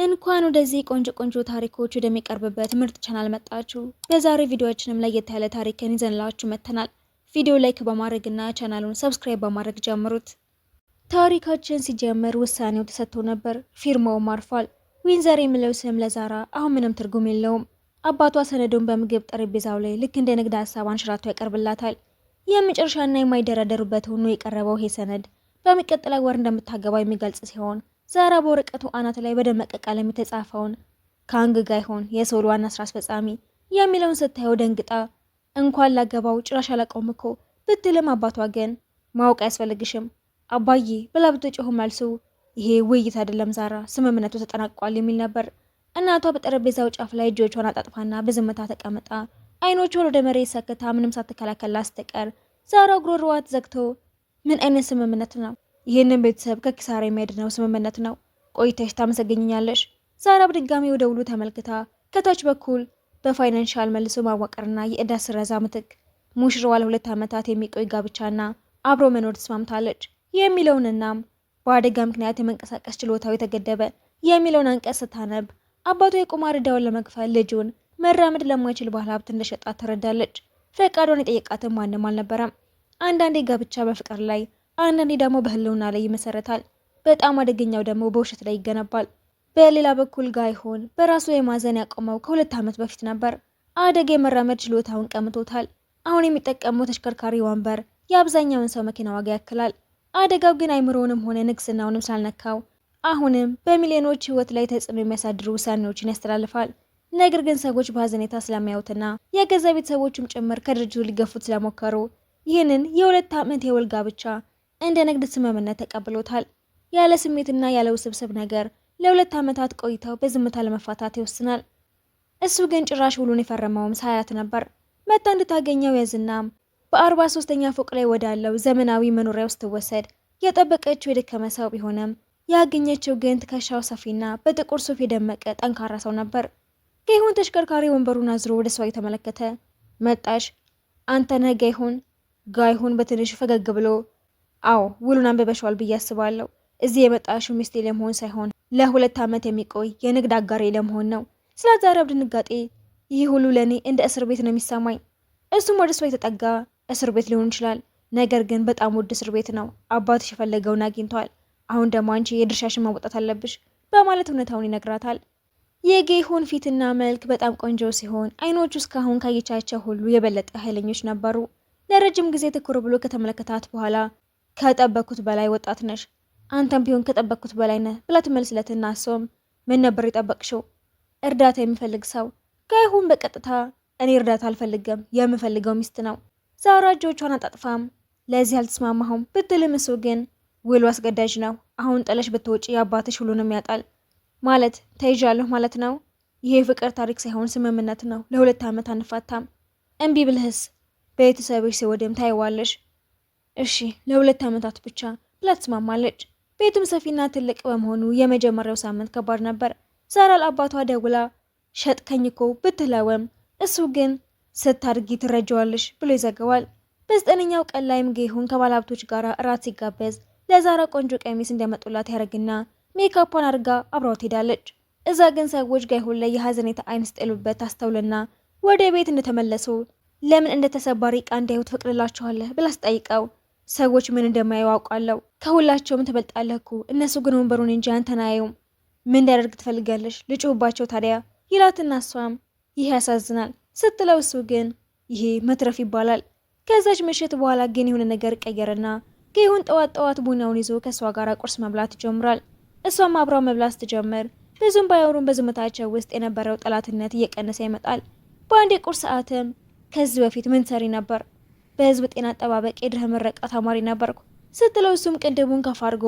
እንኳን ወደዚህ ቆንጆ ታሪኮች ወደሚቀርብበት ምርጥ ቻናል መጣችሁ። በዛሬ ቪዲዮአችንም ለየት ያለ ታሪክን ይዘንላችሁ መጥተናል። ቪዲዮ ላይክ በማድረግና ቻናሉን ሰብስክራይብ በማድረግ ጀምሩት። ታሪካችን ሲጀምር ውሳኔው ተሰጥቶ ነበር። ፊርማውም አርፏል። ዊንዘር የሚለው ስም ለዛራ አሁን ምንም ትርጉም የለውም። አባቷ ሰነዱን በምግብ ጠረጴዛው ላይ ልክ እንደ ንግድ ሀሳብ አንሽራቶ ያቀርብላታል። የመጨረሻና የማይደረደሩበት ሆኖ የቀረበው ይሄ ሰነድ በሚቀጥለው ወር እንደምታገባ የሚገልጽ ሲሆን ዛራ በወረቀቱ አናት ላይ በደመቀ ቀለም የተጻፈውን ካንግ ጋይሆን የሶል ዋና ስራ አስፈጻሚ የሚለውን ስታየው ደንግጣ እንኳን ላገባው ጭራሽ አላውቀውም እኮ ብትልም አባቷ ግን ማወቅ አያስፈልግሽም አባዬ ብላ ብትጮህ መልሱ ይሄ ውይይት አይደለም ዛራ ስምምነቱ ተጠናቋል የሚል ነበር። እናቷ በጠረጴዛው ጫፍ ላይ እጆቿን አጣጥፋና በዝምታ ተቀምጣ አይኖቿን ወደ መሬት ሰክታ ምንም ሳትከላከል አስተቀር ዛራ ጉሮሮዋ ተዘግቶ ምን አይነት ስምምነት ነው? ይህንን ቤተሰብ ከኪሳራ የሚያድነው ስምምነት ነው። ቆይተሽ ታመሰግኛለሽ። ዛራ በድጋሚ ወደ ውሉ ተመልክታ ከታች በኩል በፋይናንሻል መልሶ ማዋቀርና የዕዳ ስረዛ ምትክ ሙሽራዋ ለ2 ዓመታት የሚቆይ ጋብቻና አብሮ መኖር ተስማምታለች የሚለውንናም በአደጋ ምክንያት የመንቀሳቀስ ችሎታው የተገደበ የሚለውን አንቀጽ ስታነብ አባቷ የቁማር ዕዳውን ለመክፈል ልጁን መራመድ ለማይችል ባለሀብት እንደሸጣት ትረዳለች። ፈቃዷን የጠየቃትም ማንም አልነበረም። አንዳንዴ ጋብቻ በፍቅር ላይ አንዳንዴ ደግሞ በህልውና ላይ ይመሰረታል። በጣም አደገኛው ደግሞ በውሸት ላይ ይገነባል። በሌላ በኩል ጋይሆን በራሱ የማዘን ያቆመው ከ2 ዓመት በፊት ነበር። አደጋ የመራመድ ችሎታውን ቀምቶታል። አሁን የሚጠቀመው ተሽከርካሪ ወንበር የአብዛኛውን ሰው መኪና ዋጋ ያክላል። አደጋው ግን አይምሮውንም ሆነ ንግስናውንም ስላልነካው አሁንም በሚሊዮኖች ህይወት ላይ ተጽዕኖ የሚያሳድሩ ውሳኔዎችን ያስተላልፋል። ነገር ግን ሰዎች በሀዘኔታ ስለሚያዩትና የገዛ ቤተሰቦችም ጭምር ከድርጅቱ ሊገፉት ስለሞከሩ ይህንን የ2 ዓመት የውል ጋብቻ እንደ ንግድ ስምምነት ተቀብሎታል። ያለ ስሜትና ያለ ውስብስብ ነገር ለ2 ዓመታት ቆይተው በዝምታ ለመፋታት ይወስናል። እሱ ግን ጭራሽ ውሉን የፈረመውም ሳያት ነበር። መታ እንድታገኘው ያዝናም በ43ኛ ፎቅ ላይ ወዳለው ዘመናዊ መኖሪያ ውስጥ ትወሰድ። የጠበቀችው የደከመ ሰው ቢሆንም ያገኘችው ግን ትከሻው ሰፊና በጥቁር ሱፍ የደመቀ ጠንካራ ሰው ነበር። ጋይሆን ተሽከርካሪ ወንበሩን አዝሮ ወደ እሷ የተመለከተ መጣሽ አንተ ነህ ጋይሆን በትንሹ ፈገግ ብሎ አዎ ውሉን አንብበሻል ብዬ አስባለሁ። እዚህ የመጣሽው ሚስቴ ለመሆን ሳይሆን ለ2 ዓመት የሚቆይ የንግድ አጋሬ ለመሆን ነው። ስለ ዛሬ ድንጋጤ ይህ ሁሉ ለእኔ እንደ እስር ቤት ነው የሚሰማኝ። እሱም ወደ እሷ የተጠጋ እስር ቤት ሊሆን ይችላል፣ ነገር ግን በጣም ውድ እስር ቤት ነው። አባትሽ የፈለገውን አግኝቷል። አሁን ደግሞ አንቺ የድርሻሽን ማውጣት አለብሽ በማለት እውነታውን ይነግራታል። የጋይሆን ፊትና መልክ በጣም ቆንጆ ሲሆን አይኖቹ እስካሁን ካየቻቸው ሁሉ የበለጠ ኃይለኞች ነበሩ። ለረጅም ጊዜ ትኩር ብሎ ከተመለከታት በኋላ ከጠበቅኩት በላይ ወጣት ነሽ፣ አንተም ቢሆን ከጠበቅኩት በላይ ነህ ብላ ትመልስለትና እሷም ምን ነበር የጠበቅሽው? እርዳታ የሚፈልግ ሰው። ጋይሆን በቀጥታ እኔ እርዳታ አልፈልግም፣ የምፈልገው ሚስት ነው። ዛራ እጆቿን አጣጥፋም ለዚህ አልተስማማሁም ብትልም እሱ ግን ውሉ አስገዳጅ ነው። አሁን ጥለሽ ብትወጪ አባትሽ ሁሉንም ያጣል። ማለት ተይዣለሁ ማለት ነው። ይሄ ፍቅር ታሪክ ሳይሆን ስምምነት ነው። ለ2 ዓመት አንፋታም። እምቢ ብልህስ ቤተሰብሽ ሲወድም ታይዋለሽ። እሺ ለ2 ዓመታት ብቻ ብላ ትስማማለች። ቤቱም ሰፊና ትልቅ በመሆኑ የመጀመሪያው ሳምንት ከባድ ነበር። ዛራ ለአባቷ ደውላ ሸጥከኝ እኮ ብትለውም እሱ ግን ስታድጊ ትረጃዋለሽ ብሎ ይዘገዋል። በ9ኛው ቀን ላይም ጋይሆን ከባለሀብቶች ጋር እራት ሲጋበዝ ለዛራ ቆንጆ ቀሚስ እንዲያመጡላት ያደርግና ሜካፓን አድርጋ አብራው ትሄዳለች። እዛ ግን ሰዎች ጋይሆን ላይ የሀዘኔታ አይን ስጥሉበት ታስተውልና ወደ ቤት እንደተመለሱ ለምን እንደተሰባሪ ዕቃ እንዲያዩ ትፈቅድላቸዋለህ ብላ ስጠይቀው ሰዎች ምን እንደማያዩ አውቃለሁ፣ ከሁላቸውም ትበልጣለህ እኮ እነሱ ግን ወንበሩን እንጂ አንተን አያዩም። ምን እንዲያደርግ ትፈልጋለሽ? ልጩህባቸው ታዲያ ይላትና እሷም ይህ ያሳዝናል ስትለው እሱ ግን ይሄ መትረፍ ይባላል። ከዛች ምሽት በኋላ ግን የሆነ ነገር ቀየረና ጋይሆን ጠዋት ቡናውን ይዞ ከእሷ ጋር ቁርስ መብላት ይጀምራል። እሷም አብራው መብላት ስትጀምር ብዙም ባያወሩም በዝምታቸው ውስጥ የነበረው ጠላትነት እየቀነሰ ይመጣል። በአንድ የቁርስ ሰዓትም ከዚህ በፊት ምን ሰሪ ነበር? በህዝብ ጤና አጠባበቅ የድህረ ምረቃ ተማሪ ነበርኩ ስትለው እሱም ቅንድቡን ከፍ አድርጎ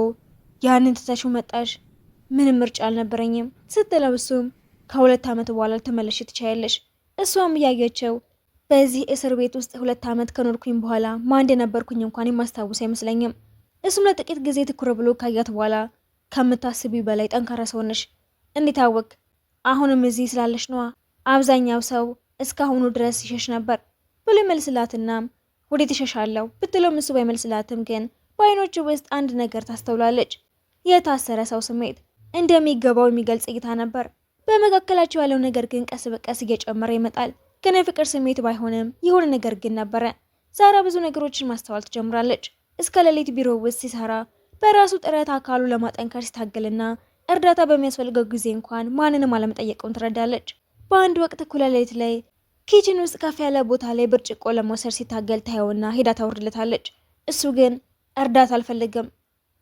ያንን ትተሽው መጣሽ? ምንም ምርጫ አልነበረኝም ስትለው እሱም ከ2 ዓመት በኋላ ልትመለሽ ትችያለሽ። እሷም እያየችው በዚህ እስር ቤት ውስጥ 2 ዓመት ከኖርኩኝ በኋላ ማን እንደነበርኩኝ እንኳን የማስታውስ አይመስለኝም። እሱም ለጥቂት ጊዜ ትኩር ብሎ ካያት በኋላ ከምታስቢው በላይ ጠንካራ ሰው ነሽ። እንዴት አወቅ? አሁንም እዚህ ስላለሽ ነዋ። አብዛኛው ሰው እስካሁኑ ድረስ ይሸሽ ነበር ብሎ ይመልስላትና ወዴት እሸሻለሁ ብትለው እሱ ባይመልስላትም ግን በአይኖቹ ውስጥ አንድ ነገር ታስተውላለች። የታሰረ ሰው ስሜት። እንደሚገባው የሚገልጽ እይታ ነበር። በመካከላቸው ያለው ነገር ግን ቀስ በቀስ እየጨመረ ይመጣል። ግን የፍቅር ስሜት ባይሆንም የሆነ ነገር ግን ነበረ። ዛራ ብዙ ነገሮችን ማስተዋል ትጀምራለች። እስከ ሌሊት ቢሮ ውስጥ ሲሰራ በራሱ ጥረት አካሉ ለማጠንከር ሲታገልና እርዳታ በሚያስፈልገው ጊዜ እንኳን ማንንም አለመጠየቁን ትረዳለች። በአንድ ወቅት እኩለ ሌሊት ላይ ኪችን ውስጥ ከፍ ያለ ቦታ ላይ ብርጭቆ ለመውሰድ ሲታገል ታየውና ሄዳ ታወርድለታለች። እሱ ግን እርዳታ አልፈልግም፣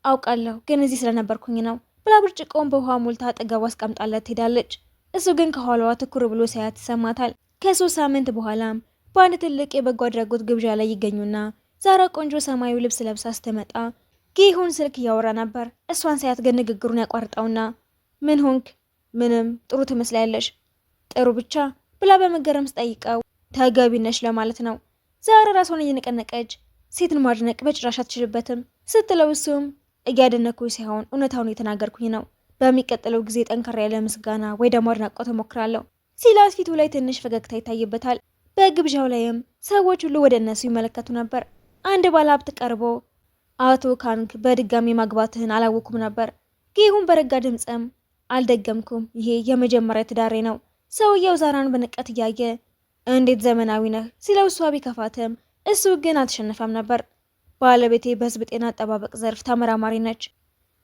አውቃለሁ ግን እዚህ ስለነበርኩኝ ነው ብላ ብርጭቆውን በውሃ ሞልታ አጠገቡ አስቀምጣለት ትሄዳለች። እሱ ግን ከኋላዋ ትኩር ብሎ ሳያት ይሰማታል። ከ3 ሳምንት በኋላም በአንድ ትልቅ የበጎ አድራጎት ግብዣ ላይ ይገኙና ዛራ ቆንጆ ሰማያዊ ልብስ ለብሳ ስትመጣ ጌሁን ስልክ እያወራ ነበር። እሷን ሳያት ግን ንግግሩን ያቋርጠውና ምን ሆንክ? ምንም፣ ጥሩ ትመስላለሽ። ጥሩ ብቻ ብላ በመገረም ስጠይቀው ተገቢ ነሽ ለማለት ነው። ዛራ ራሷን እየነቀነቀች ሴትን ማድነቅ በጭራሽ አትችልበትም ስትለው እሱም እያደነኩኝ ሳይሆን እውነታውን የተናገርኩኝ ነው። በሚቀጥለው ጊዜ ጠንከር ያለ ምስጋና ወይ ደግሞ አድናቆት እሞክራለሁ ሲላት ፊቱ ላይ ትንሽ ፈገግታ ይታይበታል። በግብዣው ላይም ሰዎች ሁሉ ወደ እነሱ ይመለከቱ ነበር። አንድ ባለሀብት ቀርቦ አቶ ካንግ በድጋሚ ማግባትህን አላወኩም ነበር። ጌሁን በረጋ ድምፅም አልደገምኩም፣ ይሄ የመጀመሪያ ትዳሬ ነው። ሰውየው ዛራን በንቀት እያየ እንዴት ዘመናዊ ነህ ሲለው እሷ ቢከፋትም እሱ ግን አልተሸነፈም ነበር። ባለቤቴ በህዝብ ጤና አጠባበቅ ዘርፍ ተመራማሪ ነች።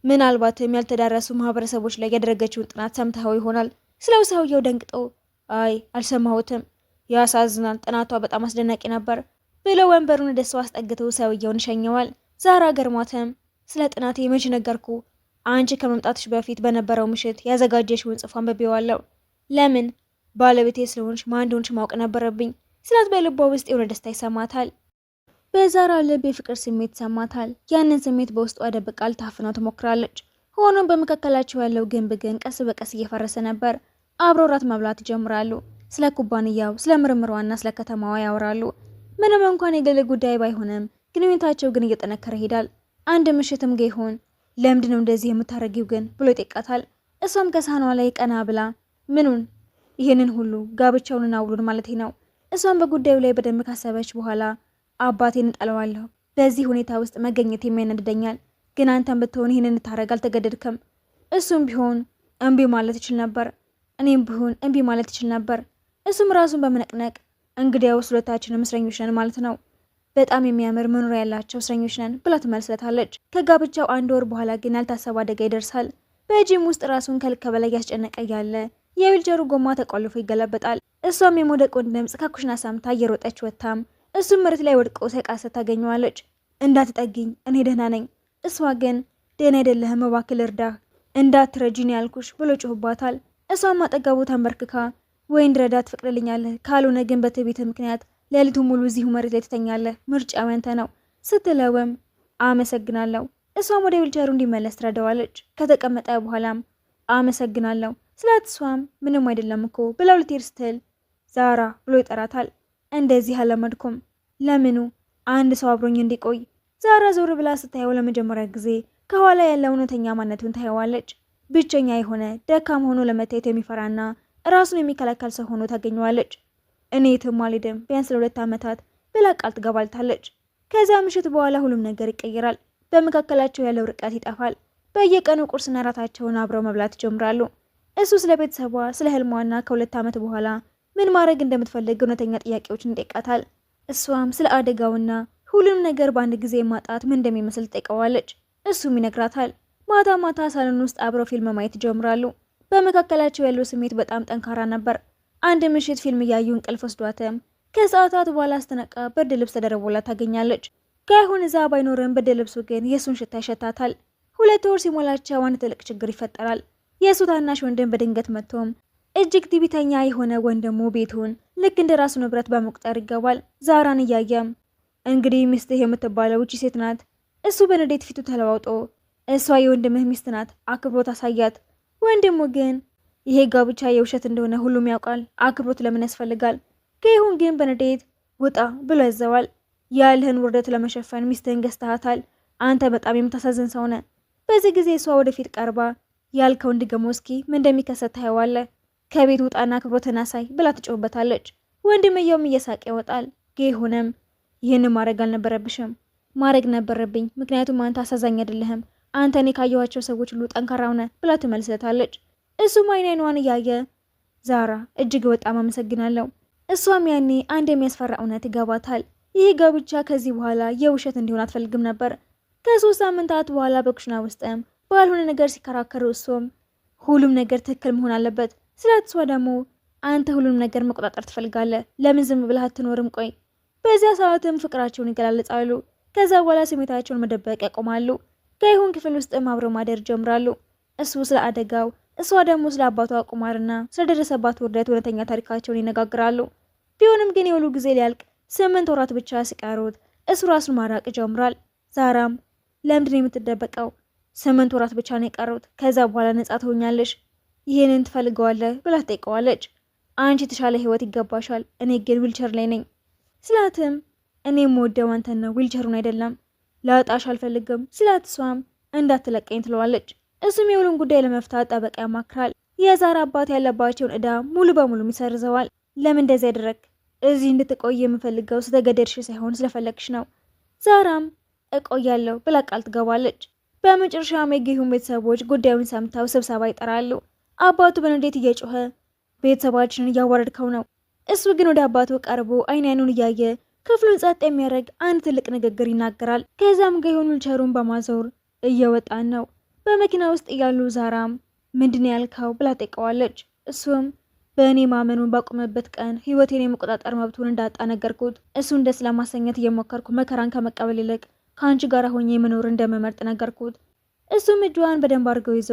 ምናልባትም ያልተዳረሱ ማህበረሰቦች ላይ ያደረገችውን ጥናት ሰምተኸው ይሆናል ስለው ሰውየው ደንግጦ አይ አልሰማሁትም፣ ያሳዝናል፣ ጥናቷ በጣም አስደናቂ ነበር ብለው ወንበሩን ወደ እሷ አስጠግተው ሰውየውን ሸኘዋል። ዛራ ገርሟትም ስለ ጥናቴ መች ነገርኩ? አንቺ ከመምጣትሽ በፊት በነበረው ምሽት ያዘጋጀሽውን ጽሑፍ አንብቤዋለሁ። ለምን? ባለቤቴ ስለሆንሽ ማን እንደሆንሽ ማወቅ ነበረብኝ ስላት በልቧ ውስጥ የሆነ ደስታ ይሰማታል። በዛራ ልብ የፍቅር ስሜት ይሰማታል። ያንን ስሜት በውስጧ ደብቃ ልታፍነው ትሞክራለች። ሆኖም በመካከላቸው ያለው ግንብ ግን ቀስ በቀስ እየፈረሰ ነበር። አብረው ራት መብላት ይጀምራሉ። ስለ ኩባንያው፣ ስለ ምርምሯና ስለ ከተማዋ ያወራሉ። ምንም እንኳን የግል ጉዳይ ባይሆንም ግንኙነታቸው ግን እየጠነከረ ይሄዳል። አንድ ምሽትም ጌሁን ለምንድን ነው እንደዚህ የምታረጊው ግን ብሎ ይጠይቃታል። እሷም ከሳህኗ ላይ ቀና ብላ ምኑን? ይህንን ሁሉ ጋብቻውንና ውሉን ማለት ነው። እሷም በጉዳዩ ላይ በደንብ ካሰበች በኋላ አባቴን እጠለዋለሁ፣ በዚህ ሁኔታ ውስጥ መገኘት የሚያነድደኛል። ግን አንተም ብትሆን ይህንን እንድታረግ አልተገደድክም። እሱም ቢሆን እምቢ ማለት ይችል ነበር፣ እኔም ቢሆን እምቢ ማለት ይችል ነበር። እሱም ራሱን በመነቅነቅ እንግዲያውስ ሁለታችንም እስረኞች ነን ማለት ነው። በጣም የሚያምር መኖሪያ ያላቸው እስረኞች ነን ብላ ትመልስለታለች። ከጋብቻው 1 ወር በኋላ ግን ያልታሰበ አደጋ ይደርሳል። በጂም ውስጥ ራሱን ከልክ በላይ ያስጨነቀ ያለ የዊልቸሩ ጎማ ተቆልፎ ይገለበጣል። እሷም የመውደቁን ድምፅ ከኩሽና ሰምታ እየሮጠች ወጥታም እሱም መሬት ላይ ወድቆ ሳይቃሰት ታገኘዋለች። እንዳትጠጊኝ፣ እኔ ደህና ነኝ። እሷ ግን ደህና አይደለህም፣ እባክህ ልርዳህ፣ እንዳትረጂኝ ያልኩሽ ብሎ ጮህባታል። እሷም አጠገቡ ተንበርክካ ወይ እንድረዳ ትፈቅድልኛለህ፣ ካልሆነ ግን በትዕቢት ምክንያት ሌሊቱ ሙሉ እዚሁ መሬት ላይ ትተኛለህ፣ ምርጫው ያንተ ነው ስትለውም አመሰግናለሁ። እሷም ወደ ዊልቸሩ እንዲመለስ ትረዳዋለች። ከተቀመጠ በኋላም አመሰግናለሁ ስላት እሷም ምንም አይደለም እኮ ብለው ልትሄድ ስትል ዛራ ብሎ ይጠራታል። እንደዚህ አለመድኩም። ለምኑ? አንድ ሰው አብሮኝ እንዲቆይ። ዛራ ዞር ብላ ስታየው ለመጀመሪያ ጊዜ ከኋላ ያለ እውነተኛ ማንነቱን ታየዋለች። ብቸኛ የሆነ ደካማ ሆኖ ለመታየት የሚፈራና ራሱን የሚከላከል ሰው ሆኖ ታገኘዋለች። እኔ የትም አልሄድም ቢያንስ ለ2 ዓመታት ብላ ቃል ትገባልታለች። ከዚያ ምሽት በኋላ ሁሉም ነገር ይቀየራል። በመካከላቸው ያለው ርቀት ይጠፋል። በየቀኑ ቁርስና ራታቸውን አብረው መብላት ይጀምራሉ። እሱ ስለ ቤተሰቧ፣ ስለ ህልሟና ከ2 ዓመት በኋላ ምን ማድረግ እንደምትፈልግ እውነተኛ ጥያቄዎችን ይጠይቃታል። እሷም ስለ አደጋውና ሁሉም ነገር በአንድ ጊዜ ማጣት ምን እንደሚመስል ትጠይቀዋለች። እሱም ይነግራታል። ማታ ማታ ሳሎን ውስጥ አብረው ፊልም ማየት ይጀምራሉ። በመካከላቸው ያለው ስሜት በጣም ጠንካራ ነበር። አንድ ምሽት ፊልም እያዩ እንቅልፍ ወስዷትም ከሰዓታት በኋላ ስትነቃ ብርድ ልብስ ተደርቦላት ታገኛለች። ጋይሁን እዛ ባይኖርም ብርድ ልብሱ ግን የእሱን ሽታ ይሸታታል። 2 ወር ሲሞላቸው አንድ ትልቅ ችግር ይፈጠራል። የእሱ ታናሽ ወንድም በድንገት መጥቶም እጅግ ትዕቢተኛ የሆነ ወንድሙ ቤቱን ልክ እንደ ራሱ ንብረት በመቁጠር ይገባል። ዛራን እያየም እንግዲህ ሚስትህ የምትባለው እቺ ሴት ናት። እሱ በንዴት ፊቱ ተለዋውጦ እሷ የወንድምህ ሚስት ናት፣ አክብሮት አሳያት። ወንድሙ ግን ይሄ ጋብቻ የውሸት እንደሆነ ሁሉም ያውቃል፣ አክብሮት ለምን ያስፈልጋል? ጋይሁን ግን በንዴት ውጣ ብሎ ያዘዋል። ያለህን ውርደት ለመሸፈን ሚስትህን ገዝተሃታል። አንተ በጣም የምታሳዝን ሰው ነህ። በዚህ ጊዜ እሷ ወደፊት ቀርባ ያልከውን ድገሞ እስኪ ምን እንደሚከሰት ታየዋለህ። ከቤት ውጣና አክብሮትን አሳይ ብላ ትጮህበታለች። ወንድምየውም እየሳቀ ይወጣል። ጋይሁንም ይህን ማድረግ አልነበረብሽም፣ ማድረግ ነበረብኝ፣ ምክንያቱም አንተ አሳዛኝ አይደለህም፣ አንተ እኔ ካየኋቸው ሰዎች ሁሉ ጠንካራው ነህ ብላ ትመልስለታለች። እሱም አይኗን እያየ ዛራ እጅግ በጣም አመሰግናለሁ። እሷም ያኔ አንድ የሚያስፈራ እውነት ይገባታል። ይህ ጋብቻ ከዚህ በኋላ የውሸት እንዲሆን አትፈልግም ነበር። ከ3 ሳምንታት በኋላ በኩሽና ውስጥም ባልሆነ ነገር ሲከራከሩ እሱም ሁሉም ነገር ትክክል መሆን አለበት ስላት፣ እሷ ደግሞ አንተ ሁሉም ነገር መቆጣጠር ትፈልጋለህ፣ ለምን ዝም ብለህ አትኖርም? ቆይ። በዚያ ሰዓትም ፍቅራቸውን ይገላለጻሉ። ከዛ በኋላ ስሜታቸውን መደበቅ ያቆማሉ። ከይሁን ክፍል ውስጥም አብረው ማደር ጀምራሉ። እሱ ስለ አደጋው፣ እሷ ደግሞ ስለ አባቷ ቁማርና ስለደረሰባት ውርደት እውነተኛ ታሪካቸውን ይነጋግራሉ። ቢሆንም ግን የሁሉ ጊዜ ሊያልቅ 8 ወራት ብቻ ሲቀሩት እሱ ራሱን ማራቅ ይጀምራል። ዛራም ለምንድን የምትደበቀው? 8 ወራት ብቻ ነው የቀሩት፣ ከዛ በኋላ ነጻ ትሆኛለሽ። ይህንን ትፈልገዋለህ ብላ ትጠይቀዋለች። አንቺ የተሻለ ህይወት ይገባሻል፣ እኔ ግን ዊልቸር ላይ ነኝ ስላትም እኔም ወደው አንተን ነው ዊልቸሩን አይደለም፣ ላጣሽ አልፈልግም ስላት፣ እሷም እንዳትለቀኝ ትለዋለች። እሱም የሁሉን ጉዳይ ለመፍታት ጠበቃ ያማክራል። የዛራ አባት ያለባቸውን ዕዳ ሙሉ በሙሉ ይሰርዘዋል። ለምን እንደዚህ ያደረግ? እዚህ እንድትቆይ የምፈልገው ስለተገደድሽ ሳይሆን ስለፈለግሽ ነው። ዛራም እቆያለሁ ብላ ቃል ትገባለች። በመጨረሻም የጌሁን ቤተሰቦች ጉዳዩን ሰምተው ስብሰባ ይጠራሉ። አባቱ በንዴት እየጮኸ ቤተሰባችንን እያዋረድከው ነው። እሱ ግን ወደ አባቱ ቀርቦ አይኑን እያየ ክፍሉን ጸጥ የሚያደርግ አንድ ትልቅ ንግግር ይናገራል። ከዛም ጌሁን ዊልቸሩን በማዞር እየወጣን ነው። በመኪና ውስጥ እያሉ ዛራም ምንድን ያልከው ብላ ጠይቀዋለች። እሱም በእኔ ማመኑን ባቆመበት ቀን ህይወቴን የመቆጣጠር መብቱን እንዳጣ ነገርኩት። እሱን ደስ ለማሰኘት እየሞከርኩ መከራን ከመቀበል ይልቅ ከአንቺ ጋር ሆኜ መኖር እንደመመርጥ ነገርኩት። እሱም እጇን በደንብ አድርገው ይዞ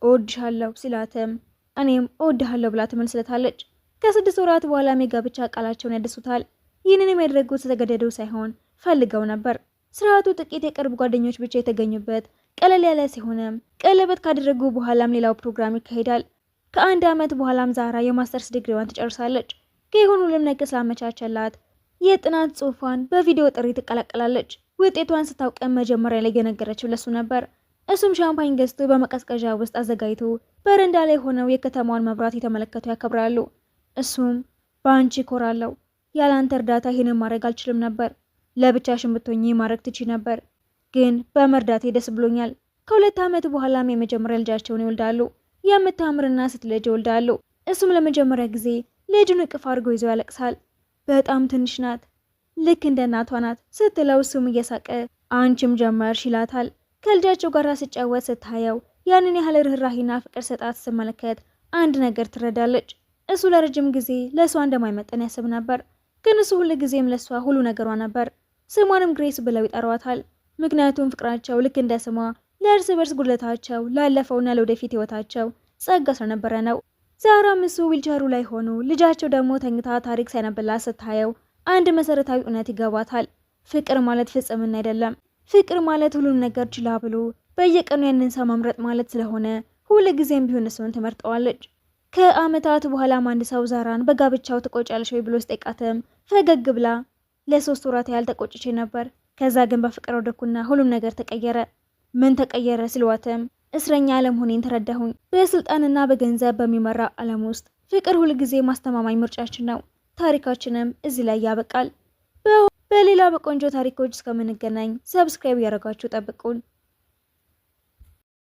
እወድሻለሁ ሲላትም እኔም እወድሃለሁ ብላ ትመልስለታለች። ከ6 ወራት በኋላ የጋብቻ ቃላቸውን ያድሱታል። ይህንንም ያደረጉት ስለተገደዱ ሳይሆን ፈልገው ነበር። ስርዓቱ ጥቂት የቅርብ ጓደኞች ብቻ የተገኙበት ቀለል ያለ ሲሆንም ቀለበት ካደረጉ በኋላም ሌላው ፕሮግራም ይካሄዳል። ከ1 ዓመት በኋላም ዛራ የማስተርስ ዲግሪዋን ትጨርሳለች። ከይሁን ሁሉም ነገር ስላመቻቸላት የጥናት ጽሑፏን በቪዲዮ ጥሪ ትቀላቀላለች። ውጤቷን ስታውቅም መጀመሪያ ላይ የነገረችው ለሱ ነበር። እሱም ሻምፓኝ ገዝቶ በመቀዝቀዣ ውስጥ አዘጋጅቶ በረንዳ ላይ ሆነው የከተማዋን መብራት የተመለከቱ ያከብራሉ። እሱም በአንቺ ኮራለሁ፣ ያላንተ እርዳታ ይህንን ማድረግ አልችልም ነበር። ለብቻሽን ብትሆኚ ማድረግ ትቺ ነበር፣ ግን በመርዳቴ ደስ ብሎኛል። ከ2 ዓመት በኋላም የመጀመሪያ ልጃቸውን ይወልዳሉ። የምታምርና ስትልጅ ይወልዳሉ። እሱም ለመጀመሪያ ጊዜ ልጁን እቅፍ አድርጎ ይዞ ያለቅሳል። በጣም ትንሽ ናት፣ ልክ እንደ እናቷ ናት ስትለው እሱም እየሳቀ አንቺም ጀመርሽ ይላታል። ከልጃቸው ጋር ሲጫወት ስታየው ያንን ያህል ርህራሄና ፍቅር ሰጣት ስትመለከት አንድ ነገር ትረዳለች። እሱ ለረጅም ጊዜ ለእሷ እንደማይመጠን ያስብ ነበር፣ ግን እሱ ሁሉ ጊዜም ለእሷ ሁሉ ነገሯ ነበር። ስሟንም ግሬስ ብለው ይጠሯታል። ምክንያቱም ፍቅራቸው ልክ እንደ ስሟ ለእርስ በርስ ጉድለታቸው ላለፈውና ለወደፊት ህይወታቸው ጸጋ ስለነበረ ነው። ዛራም እሱ ዊልቸሩ ላይ ሆኖ ልጃቸው ደግሞ ተኝታ ታሪክ ሳይነብላት ስታየው አንድ መሰረታዊ እውነት ይገባታል። ፍቅር ማለት ፍጽምና አይደለም። ፍቅር ማለት ሁሉም ነገር ችላ ብሎ በየቀኑ ያንን ሰው መምረጥ ማለት ስለሆነ ሁሉ ጊዜም ቢሆን እሱን ትመርጠዋለች። ከአመታት በኋላም አንድ ሰው ዛራን በጋብቻው ትቆጫለሽ ወይ ብሎ ሲጠይቃትም ፈገግ ብላ ለ3 ወራት ያህል ተቆጭቼ ነበር፣ ከዛ ግን በፍቅር ወደኩና ሁሉም ነገር ተቀየረ። ምን ተቀየረ ሲሏትም እስረኛ አለመሆኔን ተረዳሁኝ። በስልጣንና በገንዘብ በሚመራ ዓለም ውስጥ ፍቅር ሁሉ ጊዜ ማስተማማኝ ምርጫችን ነው። ታሪካችንም እዚህ ላይ ያበቃል። በሌላ በቆንጆ ታሪኮች እስከምንገናኝ ሰብስክራይብ ያደረጋችሁ ጠብቁን።